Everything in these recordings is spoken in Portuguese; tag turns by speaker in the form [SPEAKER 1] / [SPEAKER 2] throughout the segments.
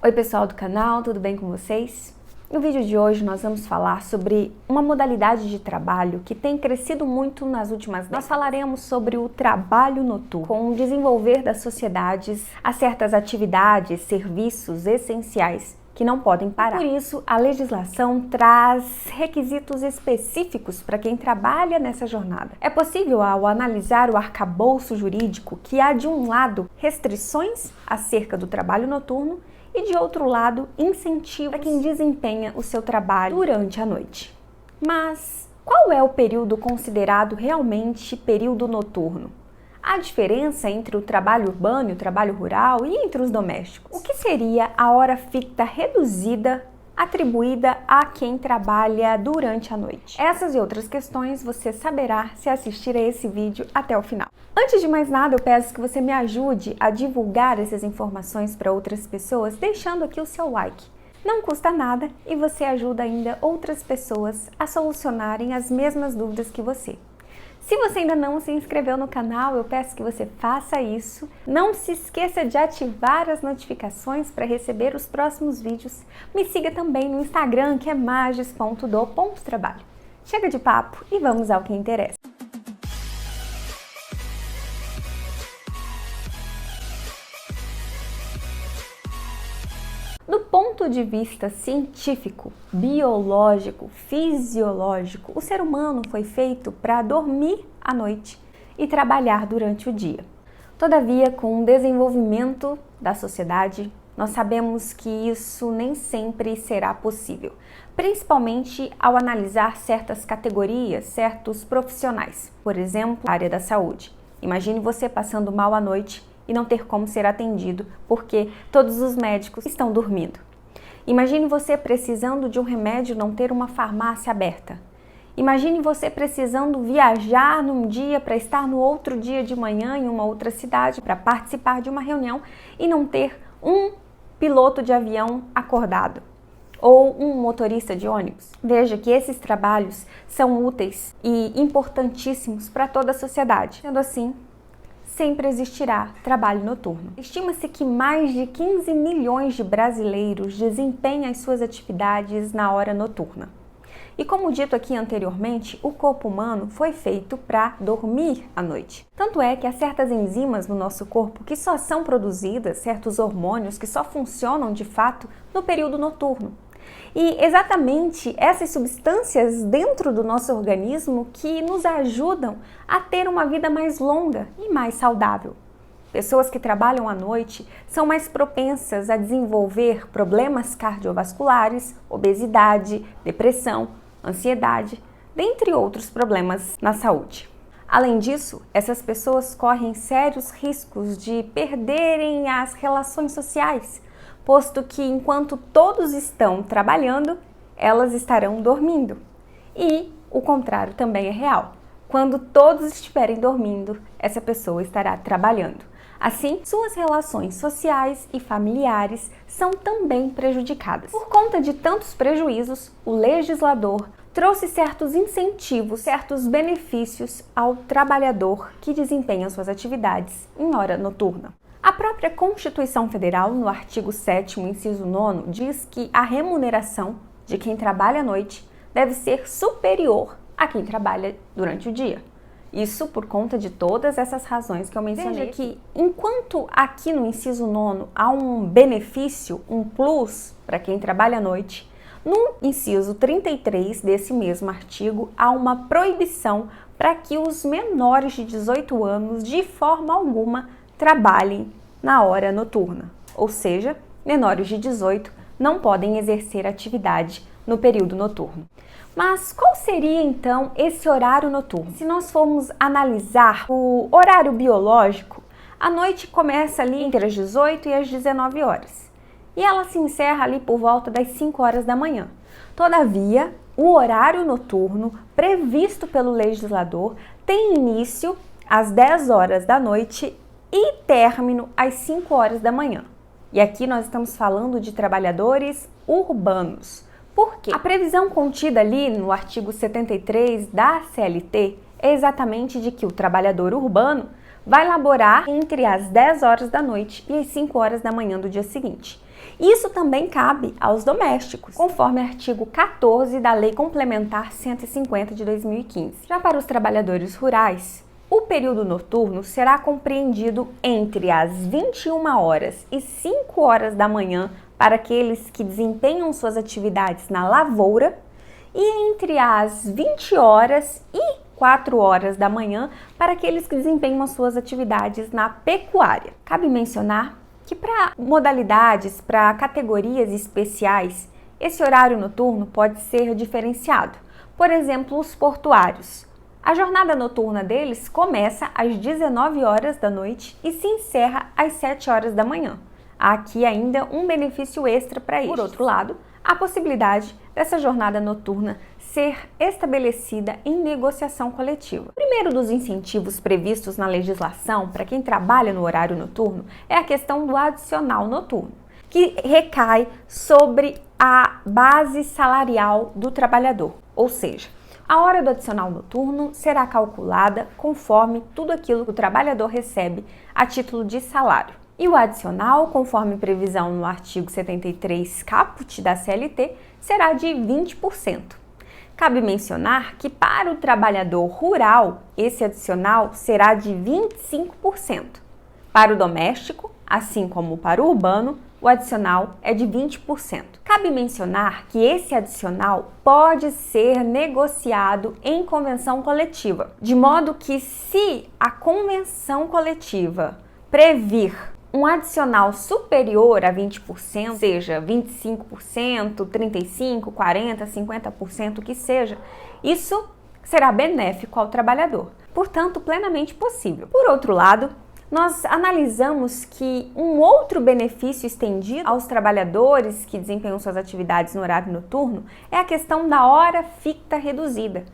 [SPEAKER 1] Oi pessoal do canal, tudo bem com vocês? No vídeo de hoje nós vamos falar sobre uma modalidade de trabalho que tem crescido muito nas últimas décadas. Nós falaremos sobre o trabalho noturno, com o desenvolver das sociedades a certas atividades, serviços essenciais que não podem parar. Por isso, a legislação traz requisitos específicos para quem trabalha nessa jornada. É possível, ao analisar o arcabouço jurídico, que há de um lado restrições acerca do trabalho noturno e de outro lado incentivos para quem desempenha o seu trabalho durante a noite. Mas qual é o período considerado realmente período noturno? Há diferença entre o trabalho urbano e o trabalho rural e entre os domésticos? O que seria a hora ficta reduzida atribuída a quem trabalha durante a noite? Essas e outras questões você saberá se assistir a esse vídeo até o final. Antes de mais nada, eu peço que você me ajude a divulgar essas informações para outras pessoas, deixando aqui o seu like. Não custa nada e você ajuda ainda outras pessoas a solucionarem as mesmas dúvidas que você. Se você ainda não se inscreveu no canal, eu peço que você faça isso. Não se esqueça de ativar as notificações para receber os próximos vídeos. Me siga também no Instagram, que é magis.do.trabalho. Chega de papo e vamos ao que interessa. Do ponto de vista científico, biológico, fisiológico, o ser humano foi feito para dormir à noite e trabalhar durante o dia. Todavia, com o desenvolvimento da sociedade, nós sabemos que isso nem sempre será possível, principalmente ao analisar certas categorias, certos profissionais, por exemplo, a área da saúde. Imagine você passando mal à noite e não ter como ser atendido porque todos os médicos estão dormindo. Imagine você precisando de um remédio e não ter uma farmácia aberta. Imagine você precisando viajar num dia para estar no outro dia de manhã em uma outra cidade para participar de uma reunião e não ter um piloto de avião acordado ou um motorista de ônibus. Veja que esses trabalhos são úteis e importantíssimos para toda a sociedade. Sendo assim, sempre existirá trabalho noturno. Estima-se que mais de 15 milhões de brasileiros desempenham as suas atividades na hora noturna. E como dito aqui anteriormente, o corpo humano foi feito para dormir à noite. Tanto é que há certas enzimas no nosso corpo que só são produzidas, certos hormônios que só funcionam de fato no período noturno. E exatamente essas substâncias dentro do nosso organismo que nos ajudam a ter uma vida mais longa e mais saudável. Pessoas que trabalham à noite são mais propensas a desenvolver problemas cardiovasculares, obesidade, depressão, ansiedade, dentre outros problemas na saúde. Além disso, essas pessoas correm sérios riscos de perderem as relações sociais, posto que enquanto todos estão trabalhando, elas estarão dormindo. E o contrário também é real. Quando todos estiverem dormindo, essa pessoa estará trabalhando. Assim, suas relações sociais e familiares são também prejudicadas. Por conta de tantos prejuízos, o legislador trouxe certos incentivos, certos benefícios ao trabalhador que desempenha suas atividades em hora noturna. A própria Constituição Federal, no artigo 7º, inciso 9º, diz que a remuneração de quem trabalha à noite deve ser superior a quem trabalha durante o dia. Isso por conta de todas essas razões que eu mencionei. Veja que, enquanto aqui no inciso 9º há um benefício, um plus para quem trabalha à noite, no inciso 33 desse mesmo artigo há uma proibição para que os menores de 18 anos, de forma alguma, trabalhem na hora noturna, ou seja, menores de 18 não podem exercer atividade no período noturno. Mas qual seria então esse horário noturno? Se nós formos analisar o horário biológico, a noite começa ali entre as 18 e as 19 horas e ela se encerra ali por volta das 5 horas da manhã. Todavia, o horário noturno previsto pelo legislador tem início às 10 horas da noite e término às 5 horas da manhã. E aqui nós estamos falando de trabalhadores urbanos. Por quê? A previsão contida ali no artigo 73 da CLT é exatamente de que o trabalhador urbano vai laborar entre as 10 horas da noite e as 5 horas da manhã do dia seguinte. Isso também cabe aos domésticos, conforme artigo 14 da Lei Complementar 150 de 2015. Já para os trabalhadores rurais, o período noturno será compreendido entre as 21 horas e 5 horas da manhã para aqueles que desempenham suas atividades na lavoura e entre as 20 horas e 4 horas da manhã para aqueles que desempenham as suas atividades na pecuária. Cabe mencionar que para modalidades, para categorias especiais, esse horário noturno pode ser diferenciado. Por exemplo, os portuários. A jornada noturna deles começa às 19 horas da noite e se encerra às 7 horas da manhã. Há aqui ainda um benefício extra para eles. Por outro lado, a possibilidade dessa jornada noturna ser estabelecida em negociação coletiva. O primeiro dos incentivos previstos na legislação para quem trabalha no horário noturno é a questão do adicional noturno, que recai sobre a base salarial do trabalhador, ou seja, a hora do adicional noturno será calculada conforme tudo aquilo que o trabalhador recebe a título de salário. E o adicional, conforme previsão no artigo 73 caput da CLT, será de 20%. Cabe mencionar que para o trabalhador rural, esse adicional será de 25%. Para o doméstico, assim como para o urbano, o adicional é de 20%. Cabe mencionar que esse adicional pode ser negociado em convenção coletiva, de modo que se a convenção coletiva previr um adicional superior a 20%, seja 25%, 35%, 40%, 50%, o que seja, isso será benéfico ao trabalhador, portanto, plenamente possível. Por outro lado, nós analisamos que um outro benefício estendido aos trabalhadores que desempenham suas atividades no horário noturno é a questão da hora ficta reduzida.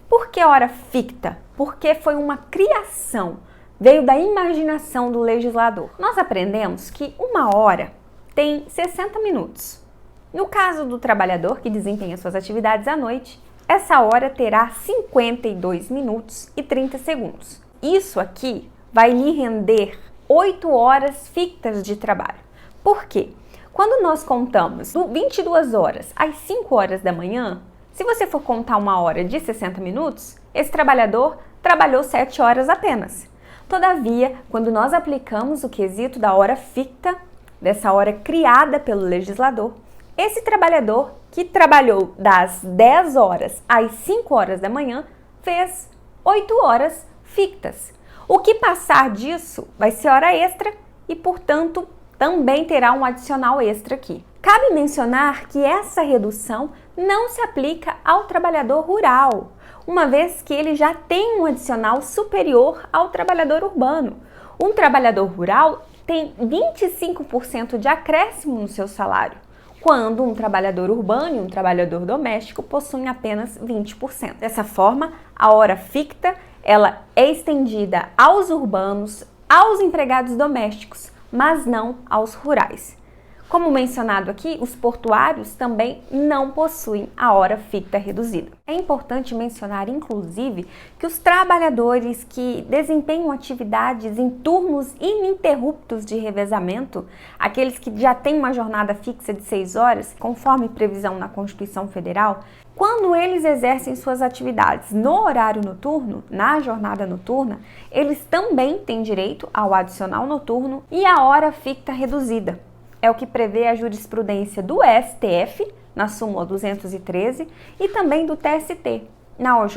[SPEAKER 1] Por que hora ficta? Porque foi uma criação, veio da imaginação do legislador. Nós aprendemos que uma hora tem 60 minutos. No caso do trabalhador que desempenha suas atividades à noite, essa hora terá 52 minutos e 30 segundos. Isso aqui vai lhe render 8 horas fictas de trabalho. Por quê? Quando nós contamos 22 horas às 5 horas da manhã, se você for contar uma hora de 60 minutos, esse trabalhador trabalhou 7 horas apenas. Todavia, quando nós aplicamos o quesito da hora ficta, dessa hora criada pelo legislador, esse trabalhador que trabalhou das 10 horas às 5 horas da manhã fez 8 horas fictas. O que passar disso vai ser hora extra e, portanto, também terá um adicional extra aqui. Cabe mencionar que essa redução não se aplica ao trabalhador rural, uma vez que ele já tem um adicional superior ao trabalhador urbano. Um trabalhador rural tem 25% de acréscimo no seu salário, quando um trabalhador urbano e um trabalhador doméstico possuem apenas 20%. Dessa forma, a hora ficta ela é estendida aos urbanos, aos empregados domésticos, mas não aos rurais. Como mencionado aqui, os portuários também não possuem a hora ficta reduzida. É importante mencionar, inclusive, que os trabalhadores que desempenham atividades em turnos ininterruptos de revezamento, aqueles que já têm uma jornada fixa de 6 horas, conforme previsão na Constituição Federal, quando eles exercem suas atividades no horário noturno, na jornada noturna, eles também têm direito ao adicional noturno e à hora ficta reduzida. É o que prevê a jurisprudência do STF, na súmula 213, e também do TST, na OJ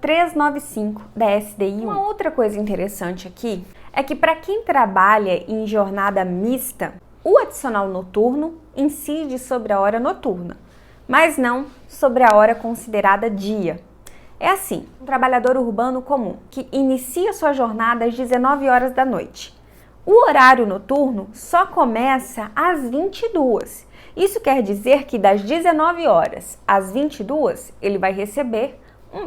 [SPEAKER 1] 395 da SDI 1. Uma outra coisa interessante aqui é que para quem trabalha em jornada mista, o adicional noturno incide sobre a hora noturna, mas não sobre a hora considerada dia. É assim, um trabalhador urbano comum que inicia sua jornada às 19 horas da noite. O horário noturno só começa às 22. Isso quer dizer que das 19 horas às 22, ele vai receber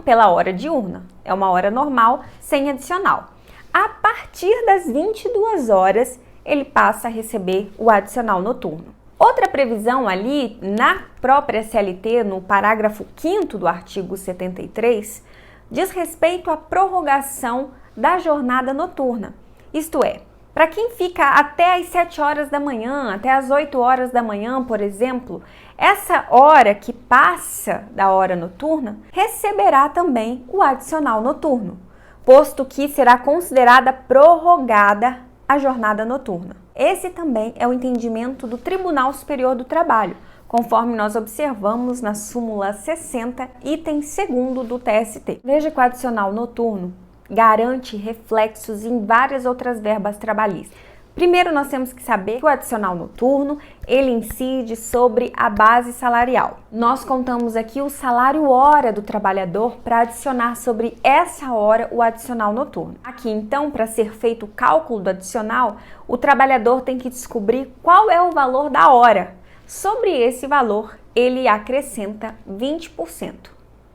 [SPEAKER 1] pela hora diurna. É uma hora normal, sem adicional. A partir das 22 horas, ele passa a receber o adicional noturno. Outra previsão ali, na própria CLT, no parágrafo 5º do artigo 73, diz respeito à prorrogação da jornada noturna. Isto é, Para quem fica até as 7 horas da manhã, até as 8 horas da manhã, por exemplo, essa hora que passa da hora noturna receberá também o adicional noturno, posto que será considerada prorrogada a jornada noturna. Esse também é o entendimento do Tribunal Superior do Trabalho, conforme nós observamos na súmula 60, item 2º do TST. Veja que o adicional noturno garante reflexos em várias outras verbas trabalhistas. Primeiro, nós temos que saber que o adicional noturno, ele incide sobre a base salarial. Nós contamos aqui o salário hora do trabalhador para adicionar sobre essa hora o adicional noturno. Aqui, então, para ser feito o cálculo do adicional, o trabalhador tem que descobrir qual é o valor da hora. Sobre esse valor, ele acrescenta 20%,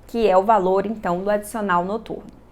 [SPEAKER 1] que é o valor, então, do adicional noturno.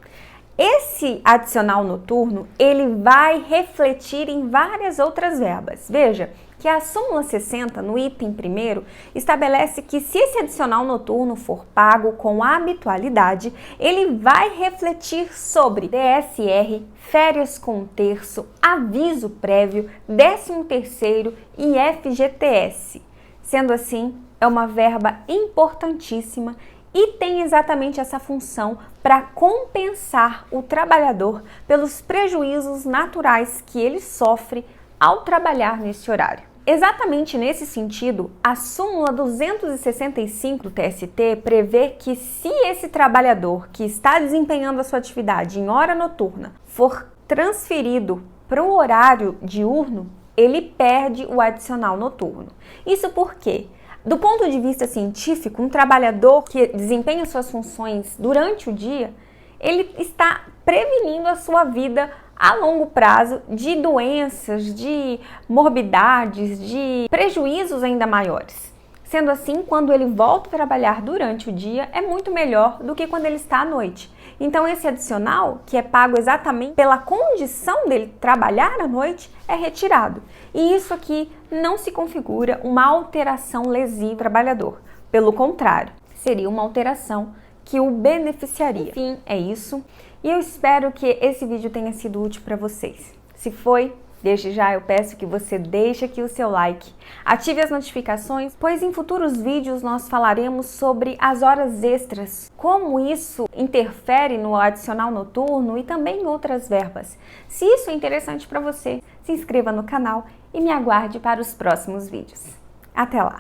[SPEAKER 1] Esse adicional noturno, ele vai refletir em várias outras verbas. Veja que a súmula 60, no item 1º, estabelece que se esse adicional noturno for pago com habitualidade, ele vai refletir sobre DSR, férias com terço, aviso prévio, 13º e FGTS. Sendo assim, é uma verba importantíssima e tem exatamente essa função para compensar o trabalhador pelos prejuízos naturais que ele sofre ao trabalhar nesse horário. Exatamente nesse sentido, a súmula 265 do TST prevê que se esse trabalhador que está desempenhando a sua atividade em hora noturna for transferido para o horário diurno, ele perde o adicional noturno. Isso porque, do ponto de vista científico, um trabalhador que desempenha suas funções durante o dia, ele está prevenindo a sua vida a longo prazo de doenças, de morbidades, de prejuízos ainda maiores. Sendo assim, quando ele volta a trabalhar durante o dia, é muito melhor do que quando ele está à noite. Então, esse adicional, que é pago exatamente pela condição dele trabalhar à noite, é retirado. E isso aqui não se configura uma alteração lesiva ao trabalhador. Pelo contrário, seria uma alteração que o beneficiaria. Enfim, é isso. E eu espero que esse vídeo tenha sido útil para vocês. Se foi, desde já eu peço que você deixe aqui o seu like, ative as notificações, pois em futuros vídeos nós falaremos sobre as horas extras, como isso interfere no adicional noturno e também em outras verbas. Se isso é interessante para você, se inscreva no canal e me aguarde para os próximos vídeos. Até lá!